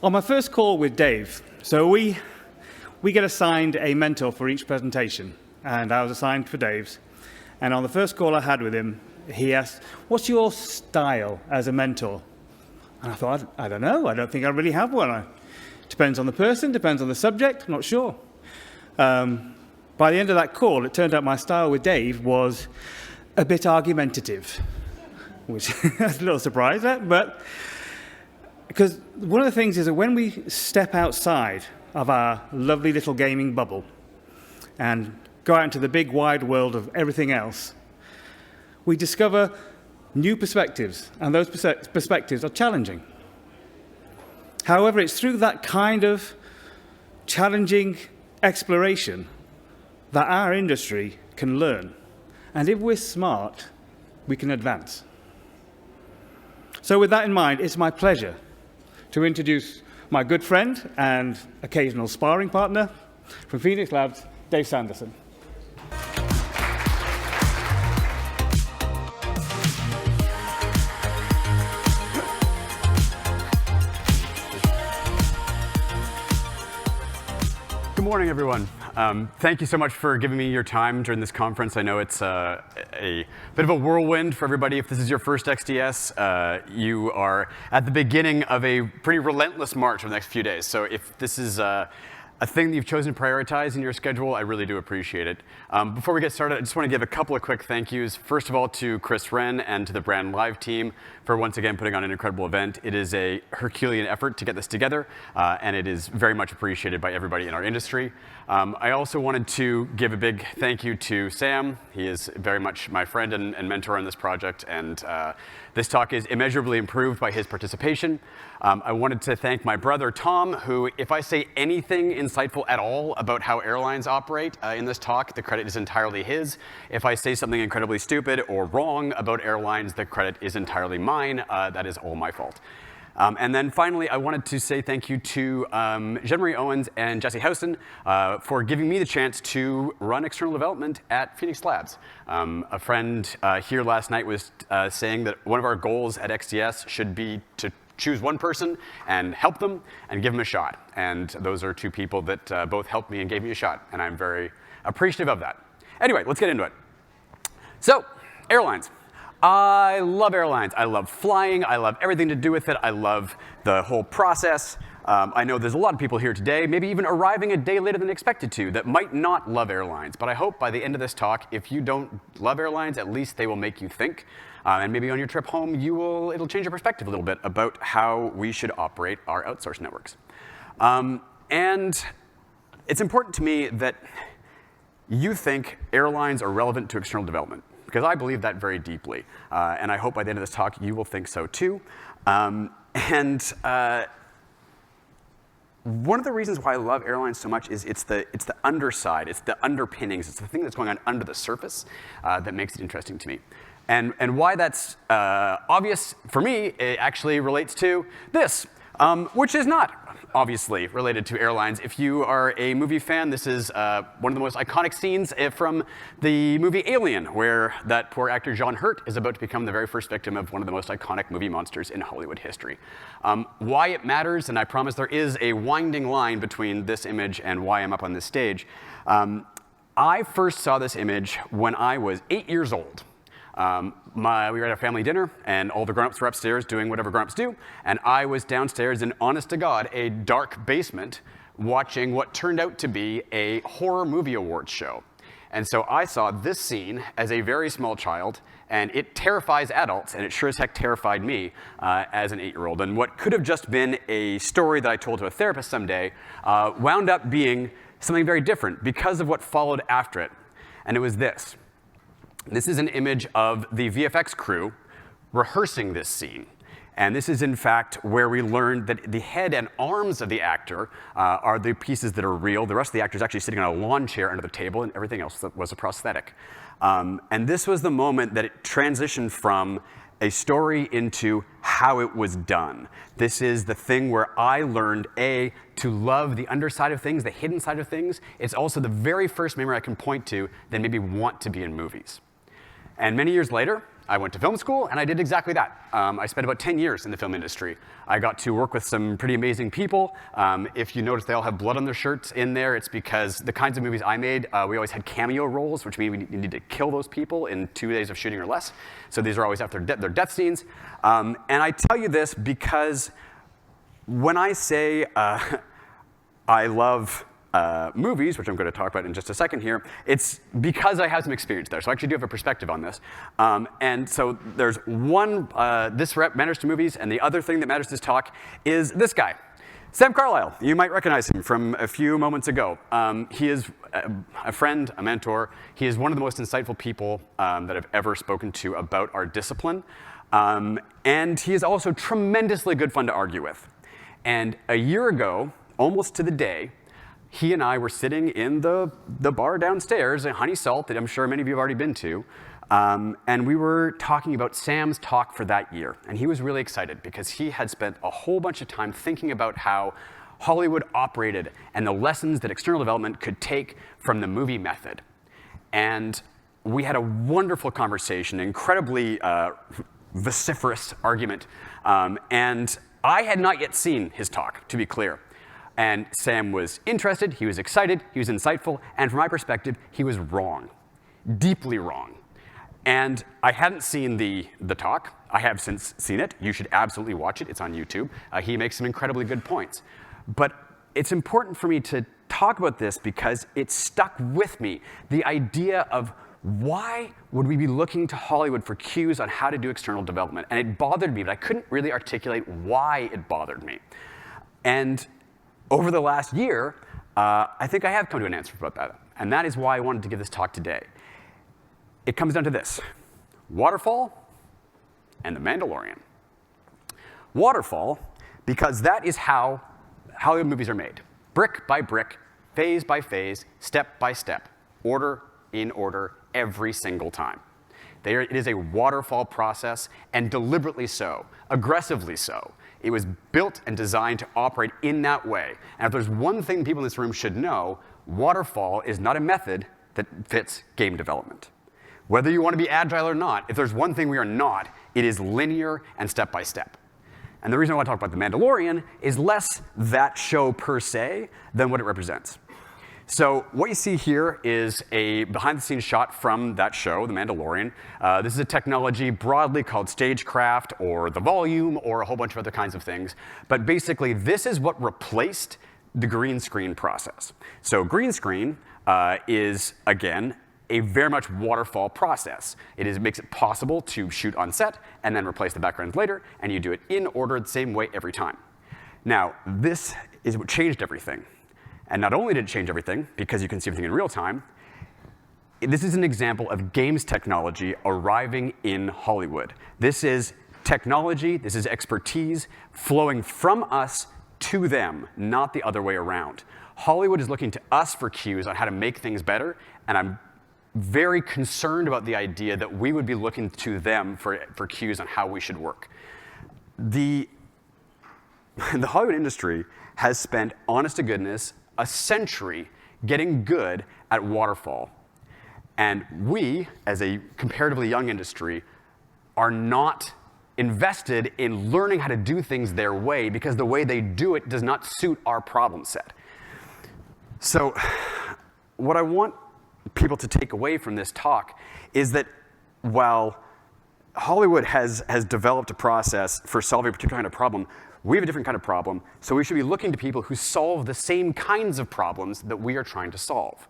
On my first call with Dave, so we get assigned a mentor for each presentation, and I was assigned for Dave's. And on the first call I had with him, he asked, "What's your style as a mentor?" And I thought, I don't know. I don't think I really have one. Depends on the person, depends on the subject, I'm not sure. By the end of that call, it turned out my style with Dave was a bit argumentative, which is a little surprise, but because one of the things is that when we step outside of our lovely little gaming bubble and go out into the big wide world of everything else, we discover new perspectives, and those perspectives are challenging. However, it's through that kind of challenging exploration that our industry can learn. And if we're smart, we can advance. So with that in mind, it's my pleasure to introduce my good friend and occasional sparring partner from Phoenix Labs, Dave Sanderson. Good morning, everyone. Thank you so much for giving me your time during this conference. I know it's a bit of a whirlwind for everybody. If this is your first XDS, you are at the beginning of a pretty relentless march over the next few days. So if this is a thing that you've chosen to prioritize in your schedule, I really do appreciate it. Before we get started, I just want to give a couple of quick thank yous. First of all, to Chris Wren and to the Brand Live team for once again putting on an incredible event. It is a Herculean effort to get this together, and it is very much appreciated by everybody in our industry. I also wanted to give a big thank you to Sam. He is very much my friend and mentor on this project, and this talk is immeasurably improved by his participation. I wanted to thank my brother, Tom, who, if I say anything insightful at all about how airlines operate in this talk, the credit is entirely his. If I say something incredibly stupid or wrong about airlines, the credit is entirely mine. That is all my fault. And then finally, I wanted to say thank you to Jean-Marie Owens and Jesse Houston for giving me the chance to run external development at Phoenix Labs. A friend here last night was saying that one of our goals at XDS should be to choose one person and help them and give them a shot. And those are two people that both helped me and gave me a shot. And I'm very appreciative of that. Anyway, let's get into it. So, airlines. I love airlines. I love flying. I love everything to do with it. I love the whole process. I know there's a lot of people here today, maybe even arriving a day later than expected to, that might not love airlines. But I hope by the end of this talk, if you don't love airlines, at least they will make you think. And maybe on your trip home, it'll change your perspective a little bit about how we should operate our outsource networks. And it's important to me that you think airlines are relevant to external development, because I believe that very deeply. And I hope by the end of this talk, you will think so too. One of the reasons why I love airlines so much is it's the underside, it's the underpinnings, it's the thing that's going on under the surface that makes it interesting to me. And why that's obvious for me, it actually relates to this, which is not obviously related to airlines. If you are a movie fan, this is one of the most iconic scenes from the movie Alien, where that poor actor John Hurt is about to become the very first victim of one of the most iconic movie monsters in Hollywood history. Why it matters, and I promise there is a winding line between this image and why I'm up on this stage. I first saw this image when I was 8 years old. We were at a family dinner, and all the grown-ups were upstairs doing whatever grown-ups do, and I was downstairs in, honest to God, a dark basement watching what turned out to be a horror movie awards show. And so I saw this scene as a very small child, and it terrifies adults, and it sure as heck terrified me as an 8-year-old. And what could have just been a story that I told to a therapist someday wound up being something very different because of what followed after it. And it was this. This is an image of the VFX crew rehearsing this scene. And this is, in fact, where we learned that the head and arms of the actor are the pieces that are real. The rest of the actor is actually sitting on a lawn chair under the table, and everything else was a prosthetic. And this was the moment that it transitioned from a story into how it was done. This is the thing where I learned, A, to love the underside of things, the hidden side of things. It's also the very first memory I can point to that made me want to be in movies. And many years later, I went to film school, and I did exactly that. I spent about 10 years in the film industry. I got to work with some pretty amazing people. If you notice they all have blood on their shirts in there, it's because the kinds of movies I made, we always had cameo roles, which means we needed to kill those people in 2 days of shooting or less. So these are always after their death scenes. And I tell you this because when I say I love movies, which I'm going to talk about in just a second here, it's because I have some experience there. So I actually do have a perspective on this. And so there's one, this matters to movies, and the other thing that matters to this talk is this guy, Sam Carlisle. You might recognize him from a few moments ago. He is a friend, a mentor. He is one of the most insightful people that I've ever spoken to about our discipline. And he is also tremendously good fun to argue with. And a year ago, almost to the day, he and I were sitting in the bar downstairs at Honey Salt that I'm sure many of you have already been to, and we were talking about Sam's talk for that year. And he was really excited because he had spent a whole bunch of time thinking about how Hollywood operated and the lessons that external development could take from the movie method. And we had a wonderful conversation, incredibly vociferous argument. And I had not yet seen his talk, to be clear. And Sam was interested, he was excited, he was insightful, and from my perspective, he was wrong, deeply wrong. And I hadn't seen the talk. I have since seen it. You should absolutely watch it. It's on YouTube. He makes some incredibly good points. But it's important for me to talk about this because it stuck with me, the idea of why would we be looking to Hollywood for cues on how to do external development? And it bothered me, but I couldn't really articulate why it bothered me. And over the last year, I think I have come to an answer about that. And that is why I wanted to give this talk today. It comes down to this: Waterfall and The Mandalorian. Waterfall, because that is how Hollywood movies are made. Brick by brick, phase by phase, step by step, order in order, every single time. It is a waterfall process, and deliberately so, aggressively so. It was built and designed to operate in that way. And if there's one thing people in this room should know, waterfall is not a method that fits game development. Whether you want to be agile or not, if there's one thing we are not, it is linear and step by step. And the reason I want to talk about The Mandalorian is less that show per se than what it represents. So what you see here is a behind-the-scenes shot from that show, The Mandalorian. This is a technology broadly called stagecraft or the volume or a whole bunch of other kinds of things. But basically, this is what replaced the green screen process. So green screen is, again, a very much waterfall process. It makes it possible to shoot on set and then replace the backgrounds later, and you do it in order the same way every time. Now, this is what changed everything. And not only did it change everything, because you can see everything in real time, this is an example of games technology arriving in Hollywood. This is technology, this is expertise flowing from us to them, not the other way around. Hollywood is looking to us for cues on how to make things better, and I'm very concerned about the idea that we would be looking to them for cues on how we should work. The Hollywood industry has spent, honest to goodness, a century getting good at waterfall. And we, as a comparatively young industry, are not invested in learning how to do things their way because the way they do it does not suit our problem set. So what I want people to take away from this talk is that while Hollywood has developed a process for solving a particular kind of problem, we have a different kind of problem, so we should be looking to people who solve the same kinds of problems that we are trying to solve.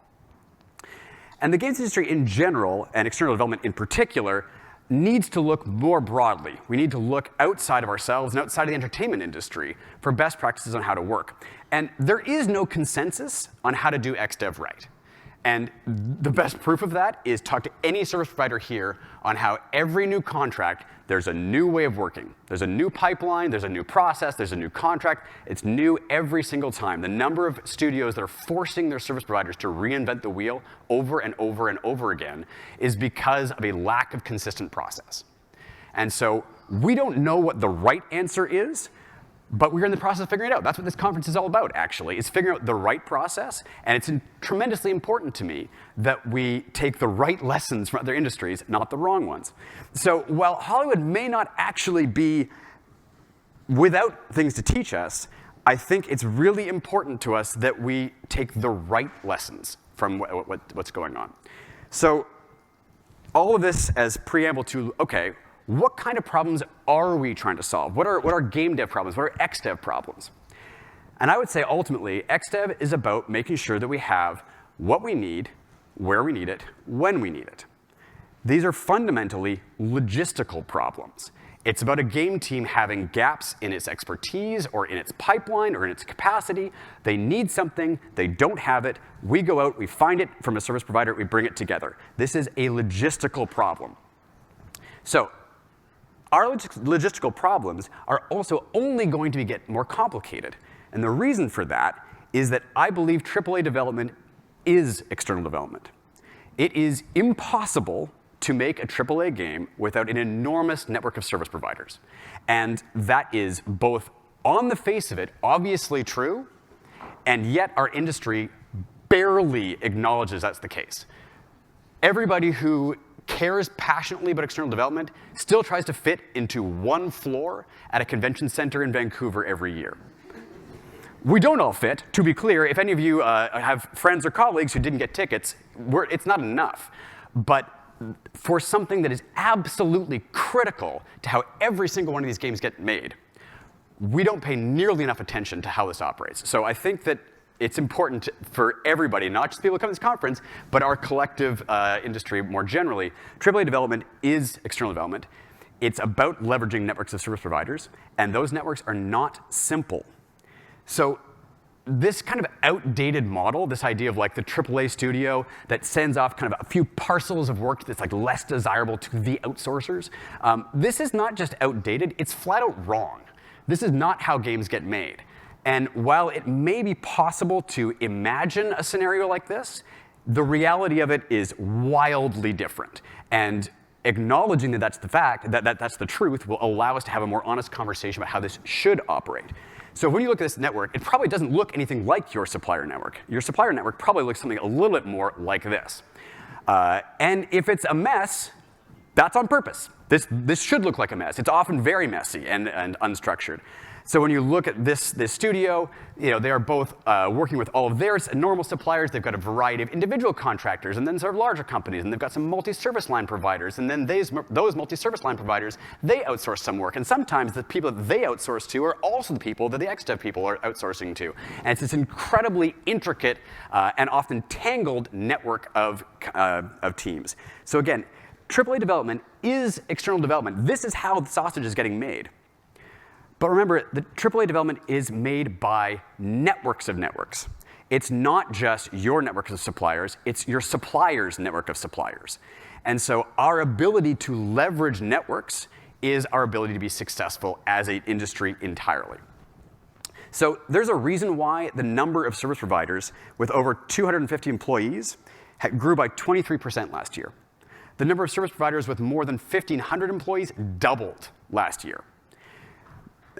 And the games industry in general, and external development in particular, needs to look more broadly. We need to look outside of ourselves and outside of the entertainment industry for best practices on how to work. And there is no consensus on how to do XDev right. And the best proof of that is talk to any service provider here on how every new contract, there's a new way of working. There's a new pipeline, there's a new process, there's a new contract. It's new every single time. The number of studios that are forcing their service providers to reinvent the wheel over and over and over again is because of a lack of consistent process. And so we don't know what the right answer is, but we're in the process of figuring it out. That's what this conference is all about, actually, is figuring out the right process. And it's tremendously important to me that we take the right lessons from other industries, not the wrong ones. So while Hollywood may not actually be without things to teach us, I think it's really important to us that we take the right lessons from what's going on. So all of this as preamble to, OK, what kind of problems are we trying to solve? What are game dev problems? What are XDev problems? And I would say, ultimately, XDev is about making sure that we have what we need, where we need it, when we need it. These are fundamentally logistical problems. It's about a game team having gaps in its expertise or in its pipeline or in its capacity. They need something. They don't have it. We go out. We find it from a service provider. We bring it together. This is a logistical problem. So our logistical problems are also only going to get more complicated. And the reason for that is that I believe AAA development is external development. It is impossible to make a AAA game without an enormous network of service providers. And that is both on the face of it obviously true, and yet our industry barely acknowledges that's the case. Everybody who cares passionately about external development still tries to fit into one floor at a convention center in Vancouver every year. We don't all fit, to be clear. If any of you have friends or colleagues who didn't get tickets, it's not enough. But for something that is absolutely critical to how every single one of these games get made, we don't pay nearly enough attention to how this operates. So I think that it's important for everybody, not just people who come to this conference, but our collective industry more generally. AAA development is external development. It's about leveraging networks of service providers, and those networks are not simple. So this kind of outdated model, this idea of like the AAA studio that sends off kind of a few parcels of work that's like less desirable to the outsourcers, this is not just outdated, it's flat out wrong. This is not how games get made. And while it may be possible to imagine a scenario like this, the reality of it is wildly different. And acknowledging that that's the fact, that that's the truth, will allow us to have a more honest conversation about how this should operate. So when you look at this network, it probably doesn't look anything like your supplier network. Your supplier network probably looks something a little bit more like this. And if it's a mess, that's on purpose. This should look like a mess. It's often very messy and unstructured. So when you look at this studio, they are both working with all of their normal suppliers. They've got a variety of individual contractors, and then sort of larger companies, and they've got some multi-service line providers. And then those multi-service line providers, they outsource some work. And sometimes the people that they outsource to are also the people that the XDev people are outsourcing to. And it's this incredibly intricate and often tangled network of teams. So again, AAA development is external development. This is how the sausage is getting made. But remember, the AAA development is made by networks of networks. It's not just your network of suppliers, it's your supplier's network of suppliers. And so our ability to leverage networks is our ability to be successful as an industry entirely. So there's a reason why the number of service providers with over 250 employees grew by 23% last year. The number of service providers with more than 1,500 employees doubled last year.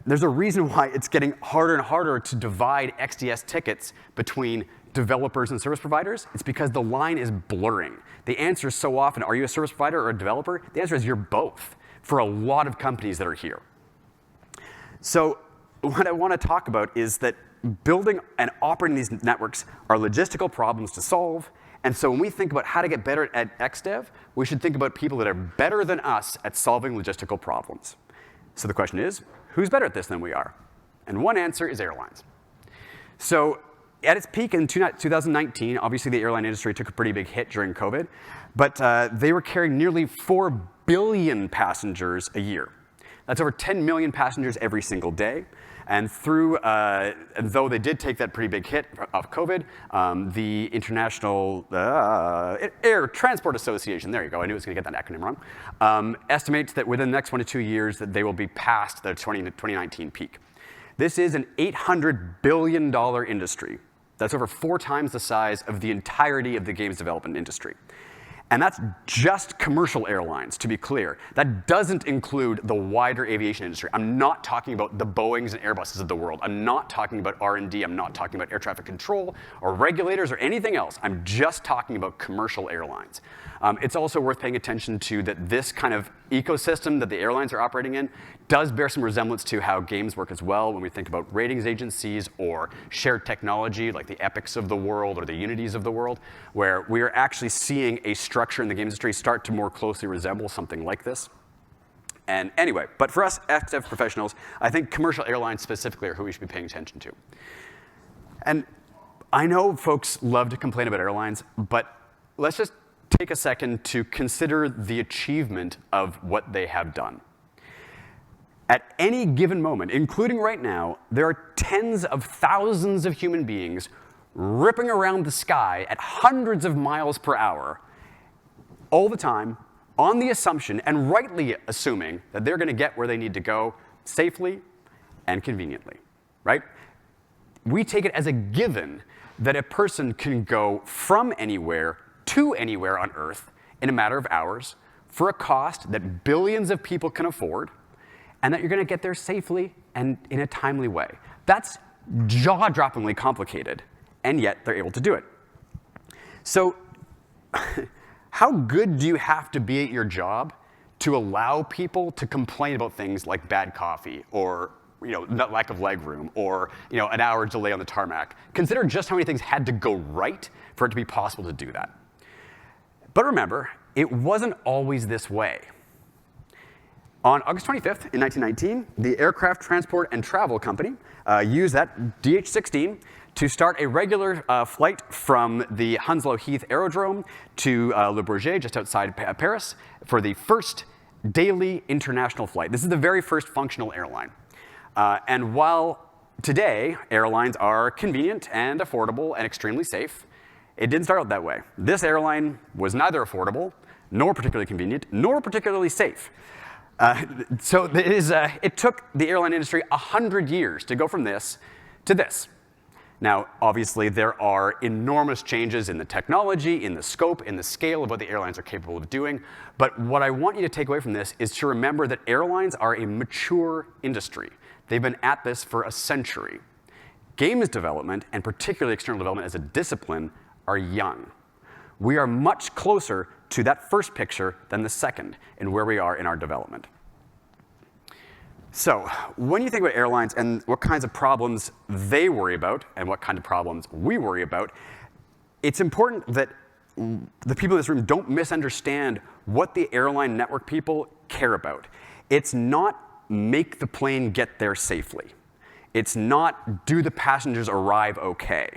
There's a reason why it's getting harder and harder to divide XDS tickets between developers and service providers. It's because the line is blurring. The answer is so often, are you a service provider or a developer? The answer is you're both for a lot of companies that are here. So what I want to talk about is that building and operating these networks are logistical problems to solve. And so when we think about how to get better at XDev, we should think about people that are better than us at solving logistical problems. So the question is, who's better at this than we are? And one answer is airlines. So at its peak in 2019, obviously the airline industry took a pretty big hit during COVID, but they were carrying nearly 4 billion passengers a year. That's over 10 million passengers every single day. And though they did take that pretty big hit of COVID, the International Air Transport Association, there you go, I knew I was going to get that acronym wrong, estimates that within the next 1 to 2 years that they will be past the 2019 peak. This is an $800 billion industry. That's over 4 times the size of the entirety of the games development industry. And that's just commercial airlines, to be clear. That doesn't include the wider aviation industry. I'm not talking about the Boeings and Airbuses of the world. I'm not talking about R&D. I'm not talking about air traffic control or regulators or anything else. I'm just talking about commercial airlines. It's also worth paying attention to that this kind of ecosystem that the airlines are operating in does bear some resemblance to how games work as well when we think about ratings agencies or shared technology like the Epics of the world or the Unities of the world, where we are actually seeing a structure in the games industry start to more closely resemble something like this. And anyway, but for us XDev professionals, I think commercial airlines specifically are who we should be paying attention to. And I know folks love to complain about airlines, but let's just take a second to consider the achievement of what they have done. At any given moment, including right now, there are tens of thousands of human beings ripping around the sky at hundreds of miles per hour all the time on the assumption, and rightly assuming, that they're going to get where they need to go safely and conveniently, right? We take it as a given that a person can go from anywhere to anywhere on Earth in a matter of hours for a cost that billions of people can afford, and that you're going to get there safely and in a timely way. That's jaw-droppingly complicated, and yet they're able to do it. So how good do you have to be at your job to allow people to complain about things like bad coffee or lack of leg room or an hour delay on the tarmac? Consider just how many things had to go right for it to be possible to do that. But remember, it wasn't always this way. On August 25th, in 1919, the Aircraft Transport and Travel Company used that DH-16 to start a regular flight from the Hounslow Heath Aerodrome to Le Bourget, just outside Paris, for the first daily international flight. This is the very first functional airline. And while today airlines are convenient and affordable and extremely safe, it didn't start out that way. This airline was neither affordable, nor particularly convenient, nor particularly safe. So it took the airline industry 100 years to go from this to this. Now, obviously, there are enormous changes in the technology, in the scope, in the scale of what the airlines are capable of doing. But what I want you to take away from this is to remember that airlines are a mature industry. They've been at this for a century. Games development, and particularly external development as a discipline, are young. We are much closer to that first picture than the second in where we are in our development. So when you think about airlines and what kinds of problems they worry about and what kind of problems we worry about, it's important that the people in this room don't misunderstand what the airline network people care about. It's not make the plane get there safely. It's not do the passengers arrive okay.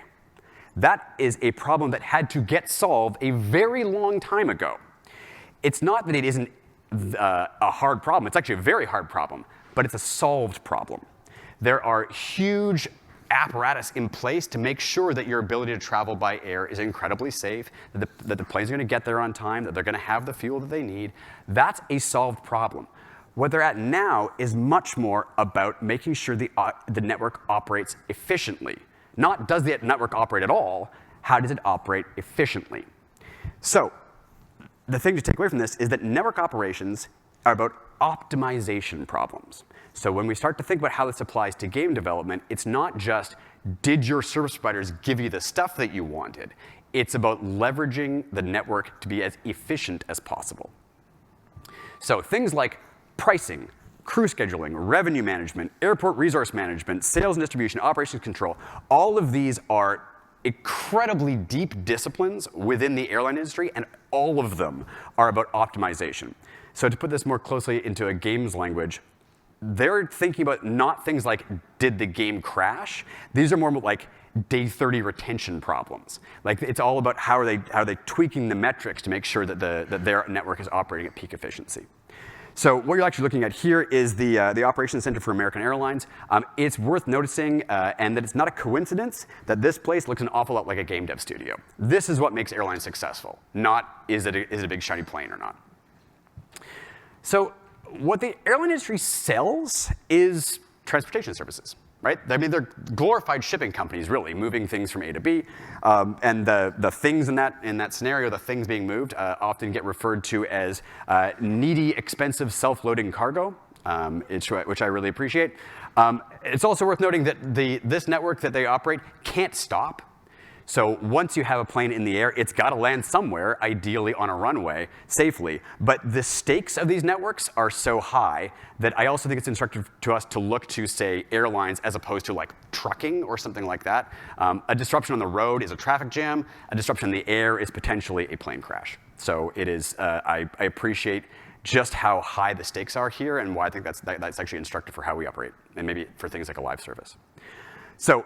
That is a problem that had to get solved a very long time ago. It's not that it isn't a hard problem. It's actually a very hard problem, but it's a solved problem. There are huge apparatus in place to make sure that your ability to travel by air is incredibly safe, that the planes are going to get there on time, that they're going to have the fuel that they need. That's a solved problem. What they're at now is much more about making sure the network operates efficiently. Not does the network operate at all, how does it operate efficiently? So the thing to take away from this is that network operations are about optimization problems. So when we start to think about how this applies to game development, it's not just did your service providers give you the stuff that you wanted. It's about leveraging the network to be as efficient as possible. So things like pricing, crew scheduling, revenue management, airport resource management, sales and distribution, operations control, all of these are incredibly deep disciplines within the airline industry, and all of them are about optimization. So to put this more closely into a games language, they're thinking about not things like, did the game crash? These are more like day 30 retention problems. Like it's all about how are they tweaking the metrics to make sure that their network is operating at peak efficiency. So what you're actually looking at here is the Operations Center for American Airlines. It's worth noticing, and that it's not a coincidence, that this place looks an awful lot like a game dev studio. This is what makes airlines successful, not is it a big shiny plane or not. So what the airline industry sells is transportation services. Right? I mean, they're glorified shipping companies, really, moving things from A to B. And the things in that scenario, the things being moved, often get referred to as needy, expensive, self-loading cargo, which I really appreciate. It's also worth noting that this network that they operate can't stop. So once you have a plane in the air, it's got to land somewhere, ideally on a runway, safely. But the stakes of these networks are so high that I also think it's instructive to us to look to, say, airlines as opposed to like trucking or something like that. A disruption on the road is a traffic jam. A disruption in the air is potentially a plane crash. So it is. I appreciate just how high the stakes are here, and why I think that's actually instructive for how we operate, and maybe for things like a live service. So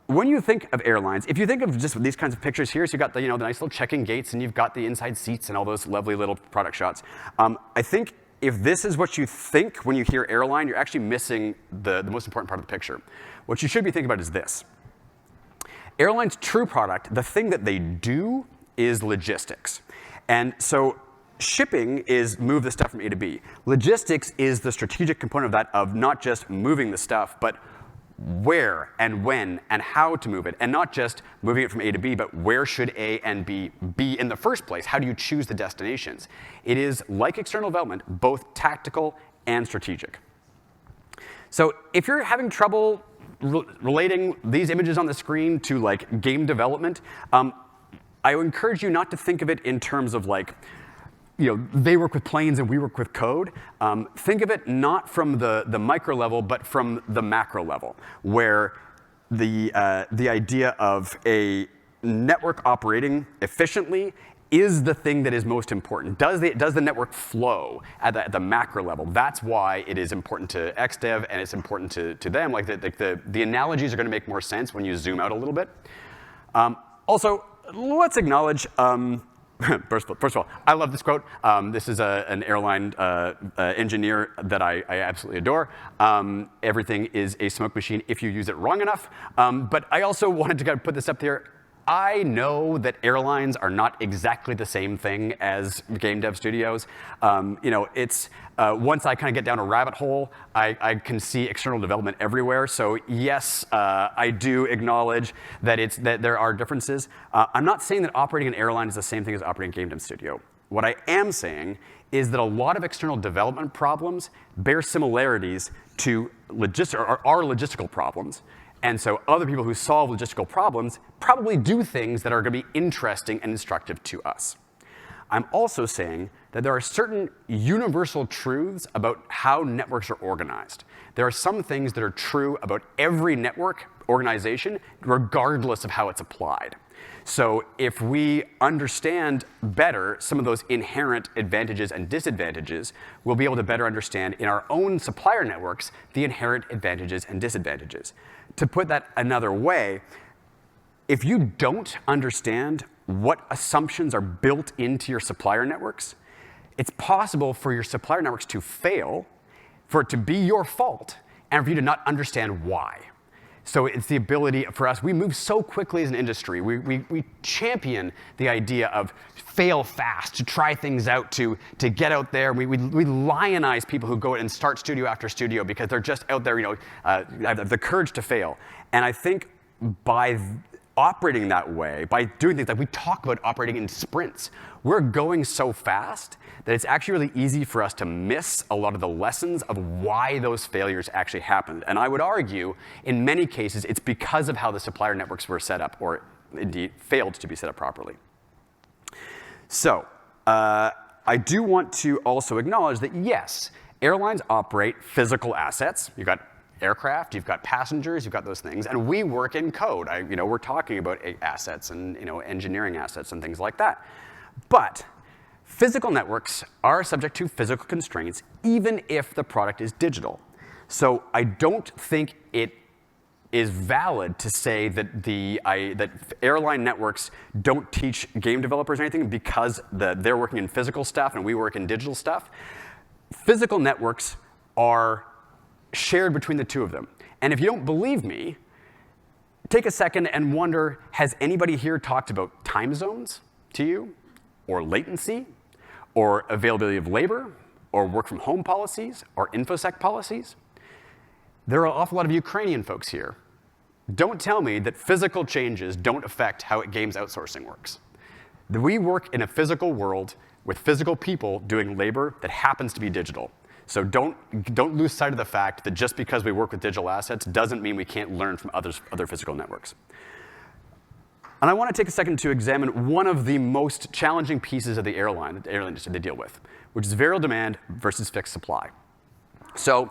when you think of airlines, if you think of just these kinds of pictures here, so you've got the nice little check-in gates, and you've got the inside seats and all those lovely little product shots. I think if this is what you think when you hear airline, you're actually missing the most important part of the picture. What you should be thinking about is this. Airline's true product, the thing that they do, is logistics. And so shipping is move the stuff from A to B. Logistics is the strategic component of that, of not just moving the stuff, but where and when and how to move it, and not just moving it from A to B, but where should A and B be in the first place? How do you choose the destinations? It is, like external development, both tactical and strategic. So if you're having trouble relating these images on the screen to like game development, I would encourage you not to think of it in terms of like, they work with planes and we work with code. Think of it not from the micro level, but from the macro level, where the idea of a network operating efficiently is the thing that is most important. Does the network flow at the macro level? That's why it is important to XDev, and it's important to them. Like the analogies are going to make more sense when you zoom out a little bit. Also, let's acknowledge. First of all, I love this quote. This is an airline engineer that I absolutely adore. Everything is a smoke machine if you use it wrong enough. But I also wanted to kind of put this up there. I know that airlines are not exactly the same thing as game dev studios. It's once I kind of get down a rabbit hole, I can see external development everywhere. So yes, I do acknowledge that there are differences. I'm not saying that operating an airline is the same thing as operating a game dev studio. What I am saying is that a lot of external development problems bear similarities to are logistical problems. And so other people who solve logistical problems probably do things that are going to be interesting and instructive to us. I'm also saying that there are certain universal truths about how networks are organized. There are some things that are true about every network organization, regardless of how it's applied. So if we understand better some of those inherent advantages and disadvantages, we'll be able to better understand in our own supplier networks the inherent advantages and disadvantages. To put that another way, if you don't understand what assumptions are built into your supplier networks, it's possible for your supplier networks to fail, for it to be your fault, and for you to not understand why. So it's the ability for us, we move so quickly as an industry. We champion the idea of fail fast, to try things out, to get out there. We lionize people who go and start studio after studio because they're just out there, have the courage to fail. And I think by operating that way, by doing things like we talk about operating in sprints, we're going so fast that it's actually really easy for us to miss a lot of the lessons of why those failures actually happened. And I would argue, in many cases, it's because of how the supplier networks were set up, or indeed failed to be set up properly. So I do want to also acknowledge that, yes, airlines operate physical assets. You've got aircraft, you've got passengers, you've got those things, and we work in code. We're talking about assets and engineering assets and things like that. But physical networks are subject to physical constraints, even if the product is digital. So I don't think it is valid to say that that airline networks don't teach game developers anything because they're working in physical stuff and we work in digital stuff. physical networks are shared between the two of them. And if you don't believe me, take a second and wonder, has anybody here talked about time zones to you, or latency, or availability of labor, or work from home policies, or InfoSec policies? There are an awful lot of Ukrainian folks here. Don't tell me that physical changes don't affect how games outsourcing works. We work in a physical world with physical people doing labor that happens to be digital. So don't lose sight of the fact that just because we work with digital assets doesn't mean we can't learn from other physical networks. And I want to take a second to examine one of the most challenging pieces of the airline industry they deal with, which is variable demand versus fixed supply. So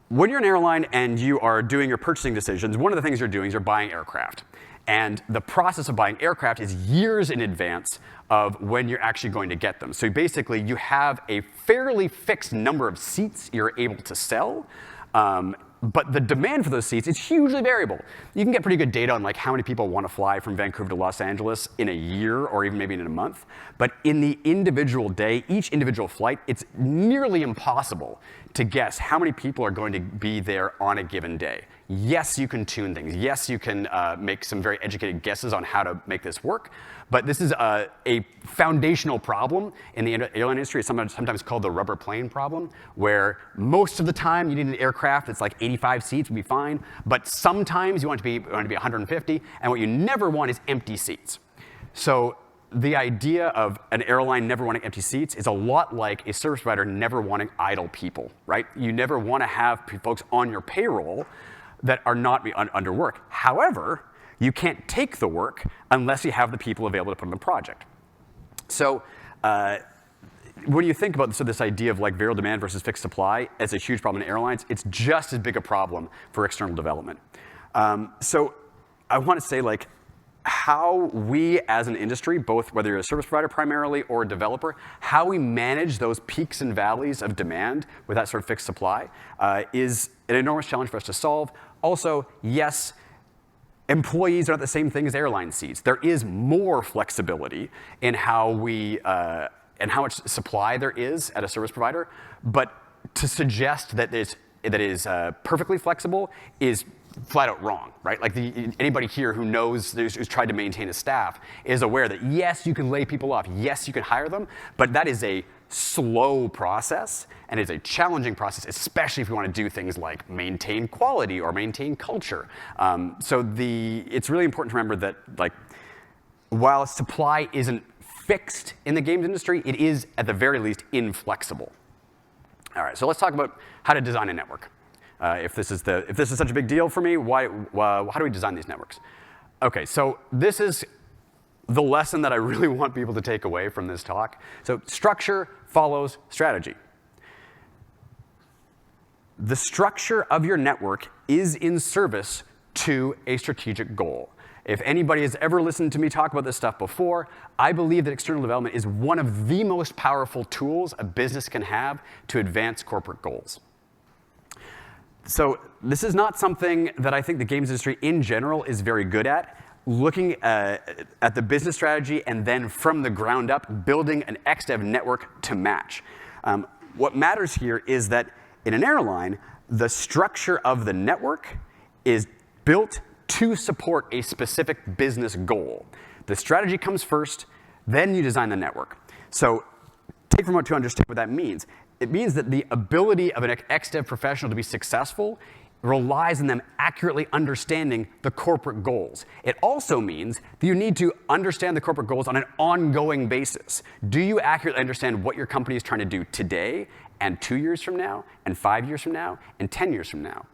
when you're an airline and you are doing your purchasing decisions, one of the things you're doing is you're buying aircraft. And the process of buying aircraft is years in advance of when you're actually going to get them. So basically, you have a fairly fixed number of seats you're able to sell. But the demand for those seats is hugely variable. You can get pretty good data on like how many people want to fly from Vancouver to Los Angeles in a year or even maybe in a month. But in the individual day, each individual flight, it's nearly impossible to guess how many people are going to be there on a given day. Yes, you can tune things. Yes, you can make some very educated guesses on how to make this work. But this is a foundational problem in the airline industry. It's sometimes called the rubber plane problem, where most of the time you need an aircraft that's like 85 seats would be fine. But sometimes you want it to be 150. And what you never want is empty seats. So the idea of an airline never wanting empty seats is a lot like a service provider never wanting idle people, right? You never want to have folks on your payroll that are not under work. However, you can't take the work unless you have the people available to put on the project. So when you think about this idea of like variable demand versus fixed supply as a huge problem in airlines, it's just as big a problem for external development. So I want to say like how we as an industry, both whether you're a service provider primarily or a developer, how we manage those peaks and valleys of demand with that sort of fixed supply is an enormous challenge for us to solve. Also, yes, employees are not the same thing as airline seats. There is more flexibility in how we and how much supply there is at a service provider, but to suggest that is perfectly flexible is flat out wrong, right? Like anybody here who knows, who's tried to maintain a staff is aware that yes, you can lay people off, yes, you can hire them, but that is a slow process and it's a challenging process, especially if you want to do things like maintain quality or maintain culture. So it's really important to remember that like while supply isn't fixed in the games industry, it is at the very least inflexible. All right, so let's talk about how to design a network. If this is such a big deal for me, how do we design these networks? Okay, so this is the lesson that I really want people to take away from this talk. So structure follows strategy. The structure of your network is in service to a strategic goal. If anybody has ever listened to me talk about this stuff before, I believe that external development is one of the most powerful tools a business can have to advance corporate goals. So this is not something that I think the games industry in general is very good at, looking at the business strategy and then from the ground up, building an XDev network to match. What matters here is that in an airline, the structure of the network is built to support a specific business goal. The strategy comes first, then you design the network. So take from what to understand what that means. It means that the ability of an XDev professional to be successful relies on them accurately understanding the corporate goals. It also means that you need to understand the corporate goals on an ongoing basis. Do you accurately understand what your company is trying to do today and 2 years from now and 5 years from now and 10 years from now?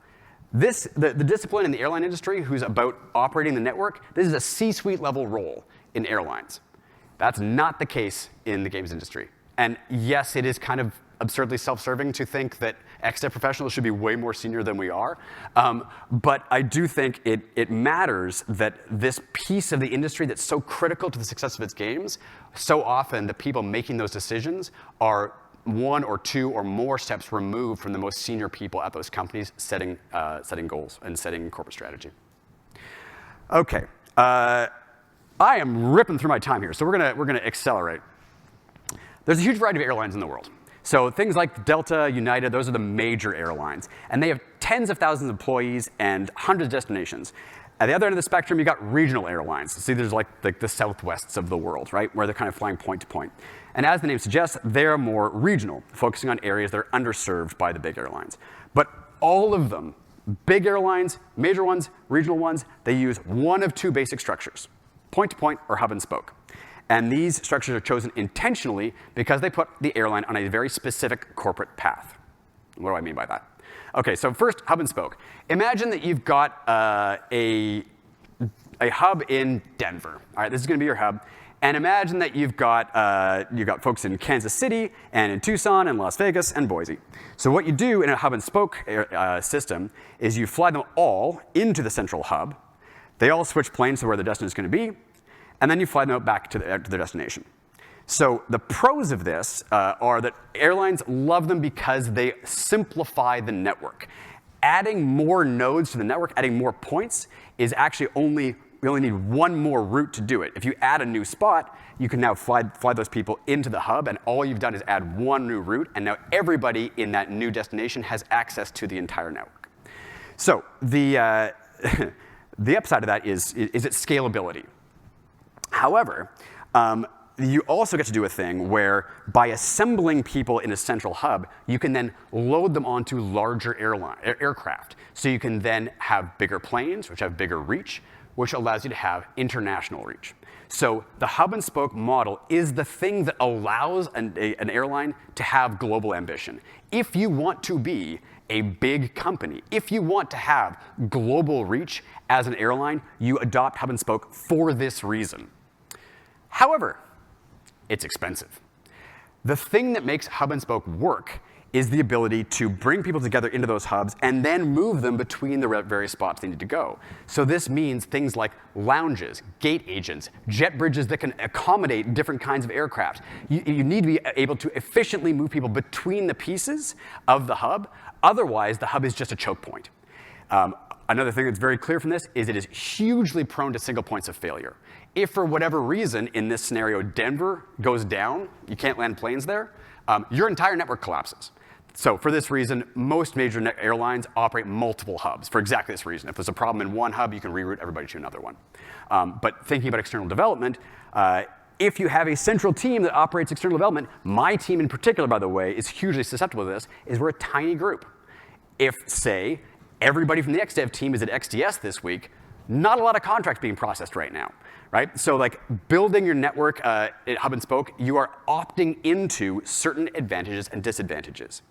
The discipline in the airline industry who's about operating the network, this is a C-suite level role in airlines. That's not the case in the games industry. And yes, it is kind of absurdly self-serving to think that XDev professionals should be way more senior than we are. But I do think it matters that this piece of the industry that's so critical to the success of its games, so often the people making those decisions are one or two or more steps removed from the most senior people at those companies setting goals and setting corporate strategy. Okay, I am ripping through my time here, so we're gonna accelerate. There's a huge variety of airlines in the world. So things like Delta, United, those are the major airlines. And they have tens of thousands of employees and hundreds of destinations. At the other end of the spectrum, you got regional airlines. See, there's like the Southwests of the world, right, where they're kind of flying point to point. And as the name suggests, they're more regional, focusing on areas that are underserved by the big airlines. But all of them, big airlines, major ones, regional ones, they use one of two basic structures, point to point or hub and spoke. And these structures are chosen intentionally because they put the airline on a very specific corporate path. What do I mean by that? OK, so first, hub and spoke. Imagine that you've got a hub in Denver. All right, this is going to be your hub. And imagine that you've got folks in Kansas City and in Tucson and Las Vegas and Boise. So what you do in a hub and spoke system is you fly them all into the central hub. They all switch planes to where their destination is going to be. And then you fly them out back to their destination. So the pros of this are that airlines love them because they simplify the network. Adding more nodes to the network, adding more points, is actually we only need one more route to do it. If you add a new spot, you can now fly those people into the hub, and all you've done is add one new route, and now everybody in that new destination has access to the entire network. So the the upside of that is its scalability. However, you also get to do a thing where by assembling people in a central hub, you can then load them onto larger aircraft. So you can then have bigger planes, which have bigger reach, which allows you to have international reach. So the hub and spoke model is the thing that allows an airline to have global ambition. If you want to be a big company, if you want to have global reach as an airline, you adopt hub and spoke for this reason. However, it's expensive. The thing that makes hub and spoke work is the ability to bring people together into those hubs and then move them between the various spots they need to go. So this means things like lounges, gate agents, jet bridges that can accommodate different kinds of aircraft. You need to be able to efficiently move people between the pieces of the hub. Otherwise, the hub is just a choke point. Another thing that's very clear from this is it is hugely prone to single points of failure. If for whatever reason, in this scenario, Denver goes down, you can't land planes there, your entire network collapses. So for this reason, most major airlines operate multiple hubs for exactly this reason. If there's a problem in one hub, you can reroute everybody to another one. But thinking about external development, if you have a central team that operates external development, my team in particular, by the way, is hugely susceptible to this, is we're a tiny group. If, say, everybody from the XDev team is at XDS this week, not a lot of contracts being processed right now, right? So like building your network at hub and spoke, you are opting into certain advantages and disadvantages.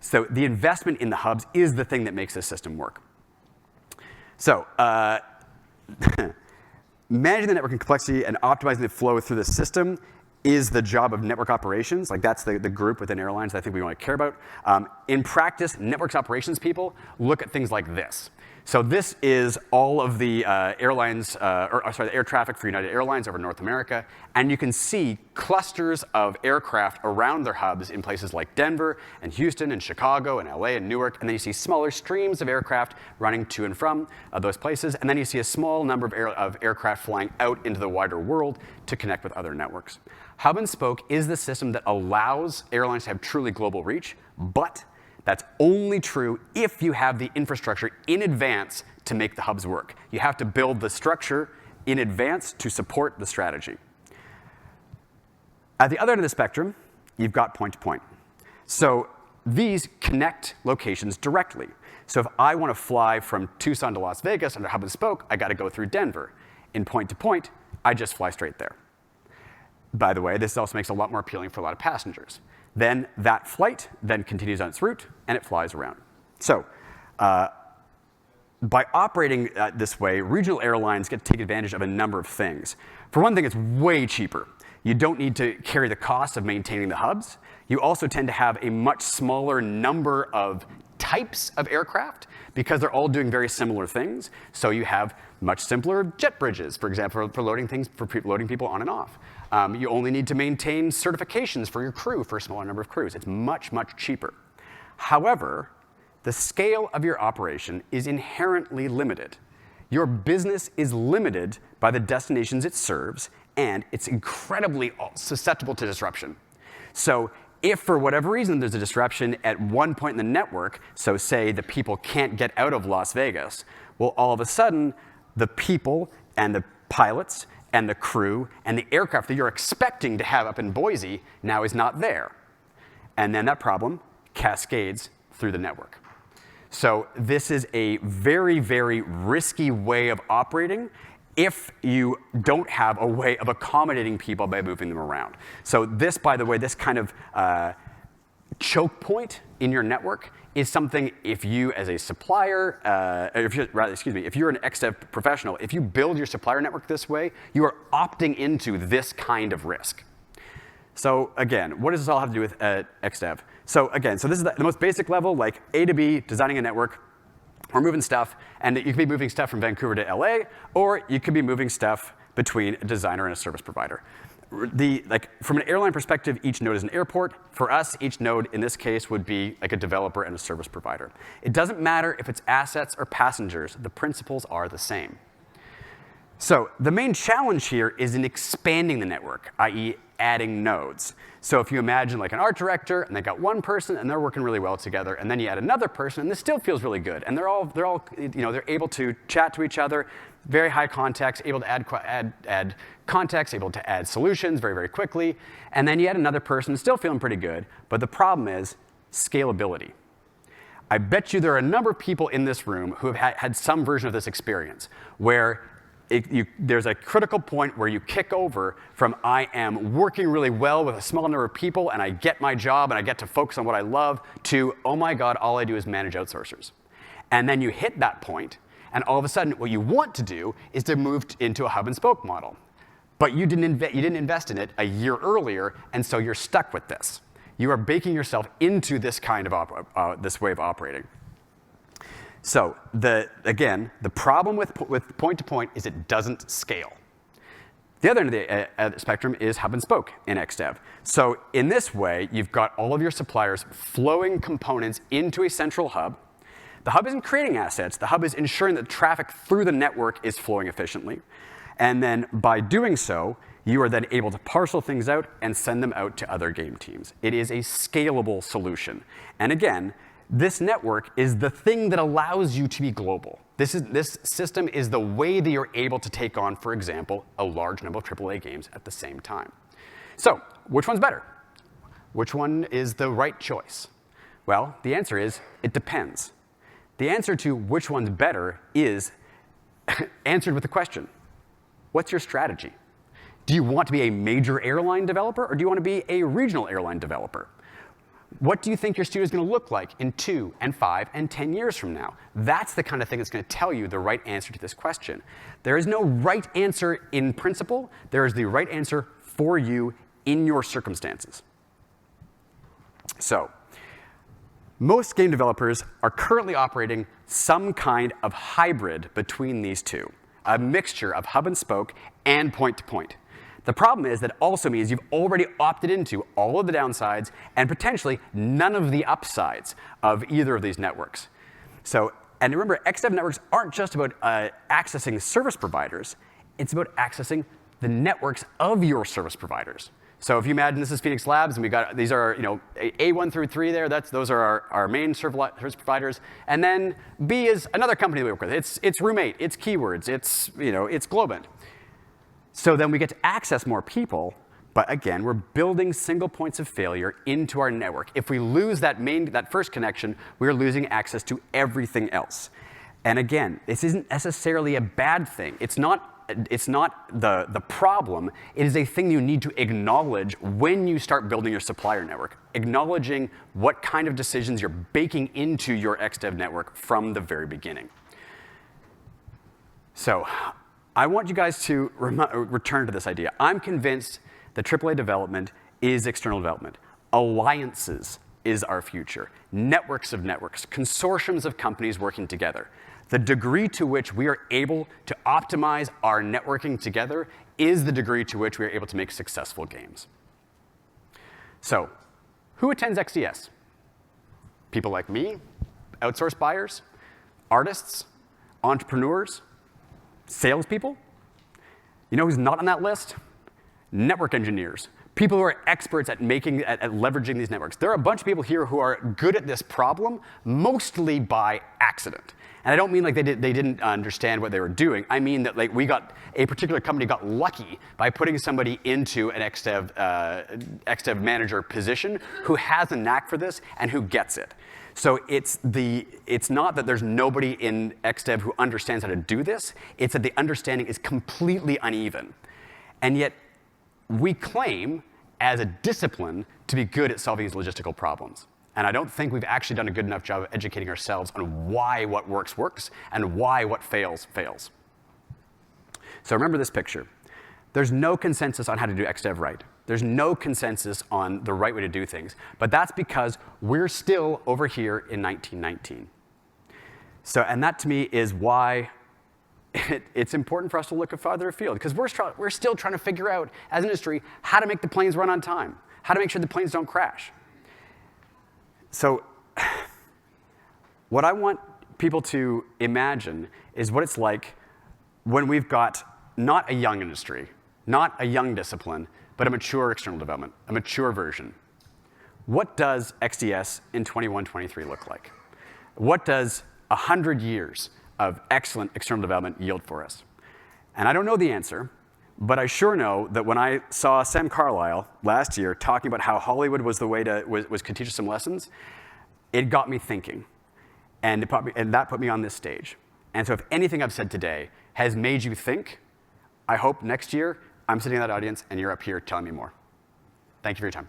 So the investment in the hubs is the thing that makes this system work. So managing the network and complexity and optimizing the flow through the system is the job of network operations. Like that's the group within airlines that I think we want to care about. In practice, networks operations people look at things like this. So this is all of the the air traffic for United Airlines over North America. And you can see clusters of aircraft around their hubs in places like Denver and Houston and Chicago and LA and Newark. And then you see smaller streams of aircraft running to and from those places. And then you see a small number of aircraft flying out into the wider world to connect with other networks. Hub and spoke is the system that allows airlines to have truly global reach, but that's only true if you have the infrastructure in advance to make the hubs work. You have to build the structure in advance to support the strategy. At the other end of the spectrum, you've got point-to-point. So these connect locations directly. So if I want to fly from Tucson to Las Vegas under hub and spoke, I got to go through Denver. In point-to-point, I just fly straight there. By the way, this also makes it a lot more appealing for a lot of passengers. Then that flight then continues on its route, and it flies around. So by operating this way, regional airlines get to take advantage of a number of things. For one thing, it's way cheaper. You don't need to carry the cost of maintaining the hubs. You also tend to have a much smaller number of types of aircraft because they're all doing very similar things. So you have much simpler jet bridges, for example, for loading people on and off. You only need to maintain certifications for your crew for a smaller number of crews. It's much, much cheaper. However, the scale of your operation is inherently limited. Your business is limited by the destinations it serves, and it's incredibly susceptible to disruption. So if for whatever reason there's a disruption at one point in the network, so say the people can't get out of Las Vegas, well, all of a sudden, the people and the pilots and the crew and the aircraft that you're expecting to have up in Boise now is not there. And then that problem cascades through the network. So this is a very, very risky way of operating if you don't have a way of accommodating people by moving them around. So this, by the way, this kind of choke point in your network is something if you as a supplier, if you're an Xdev professional, if you build your supplier network this way, you are opting into this kind of risk. So again, what does this all have to do with Xdev? So again, so this is the most basic level, like A to B, designing a network. We're moving stuff, and you could be moving stuff from Vancouver to LA, or you could be moving stuff between a designer and a service provider. From an airline perspective, each node is an airport. For us, each node in this case would be like a developer and a service provider. It doesn't matter if it's assets or passengers, the principles are the same. So the main challenge here is in expanding the network, i.e. adding nodes. So if you imagine like an art director, and they got one person, and they're working really well together, and then you add another person, and this still feels really good, and they're able to chat to each other, very high context, able to add context, able to add solutions very, very quickly, and then you add another person, still feeling pretty good, but the problem is scalability. I bet you there are a number of people in this room who have had some version of this experience, where there's a critical point where you kick over from I am working really well with a small number of people and I get my job and I get to focus on what I love to, oh my God, all I do is manage outsourcers. And then you hit that point, and all of a sudden what you want to do is to move into a hub and spoke model. But you didn't invest in it a year earlier, and so you're stuck with this. You are baking yourself into this kind of this way of operating. So again, the problem with point-to-point is it doesn't scale. The other end of the spectrum is hub and spoke in Xdev. So in this way, you've got all of your suppliers flowing components into a central hub. The hub isn't creating assets. The hub is ensuring that traffic through the network is flowing efficiently. And then by doing so, you are then able to parcel things out and send them out to other game teams. It is a scalable solution. And again, this network is the thing that allows you to be global. This system is the way that you're able to take on, for example, a large number of AAA games at the same time. So which one's better? Which one is the right choice? Well, the answer is it depends. The answer to which one's better is answered with the question, what's your strategy? Do you want to be a major airline developer, or do you want to be a regional airline developer? What do you think your studio is going to look like in 2 and 5 and 10 years from now? That's the kind of thing that's going to tell you the right answer to this question. There is no right answer in principle. There is the right answer for you in your circumstances. So most game developers are currently operating some kind of hybrid between these two, a mixture of hub and spoke and point-to-point. The problem is that also means you've already opted into all of the downsides and potentially none of the upsides of either of these networks. So, and remember, Xdev networks aren't just about accessing service providers. It's about accessing the networks of your service providers. So if you imagine this is Phoenix Labs, and we got these are A1 through 3 there. Those are our main service providers, and then B is another company that we work with. It's Roommate, it's Keywords, it's Globant. So then we get to access more people, but again, we're building single points of failure into our network. If we lose that first connection, we're losing access to everything else. And again, this isn't necessarily a bad thing. It's not the problem. It is a thing you need to acknowledge when you start building your supplier network, acknowledging what kind of decisions you're baking into your Xdev network from the very beginning. So I want you guys to return to this idea. I'm convinced that AAA development is external development. Alliances is our future. Networks of networks, consortiums of companies working together. The degree to which we are able to optimize our networking together is the degree to which we are able to make successful games. So, who attends XDS? People like me, outsource buyers, artists, entrepreneurs, salespeople. You know who's not on that list? Network engineers, people who are experts at leveraging these networks. There are a bunch of people here who are good at this problem, mostly by accident. And I don't mean like they didn't understand what they were doing. I mean that like a particular company got lucky by putting somebody into an XDev manager position who has a knack for this and who gets it. So it's not that there's nobody in XDev who understands how to do this. It's that the understanding is completely uneven. And yet we claim as a discipline to be good at solving these logistical problems. And I don't think we've actually done a good enough job of educating ourselves on why what works and why what fails. So remember this picture. There's no consensus on how to do XDev right. There's no consensus on the right way to do things. But that's because we're still over here in 1919. So, and that to me is why it's important for us to look farther afield, because we're still trying to figure out, as an industry, how to make the planes run on time, how to make sure the planes don't crash. So what I want people to imagine is what it's like when we've got not a young industry, not a young discipline, but a mature external development, a mature version. What does XDS in 21-23 look like? What does 100 years of excellent external development yield for us? And I don't know the answer, but I sure know that when I saw Sam Carlisle last year talking about how Hollywood was the way could teach us some lessons, it got me thinking. And that put me on this stage. And so if anything I've said today has made you think, I hope next year I'm sitting in that audience and you're up here telling me more. Thank you for your time.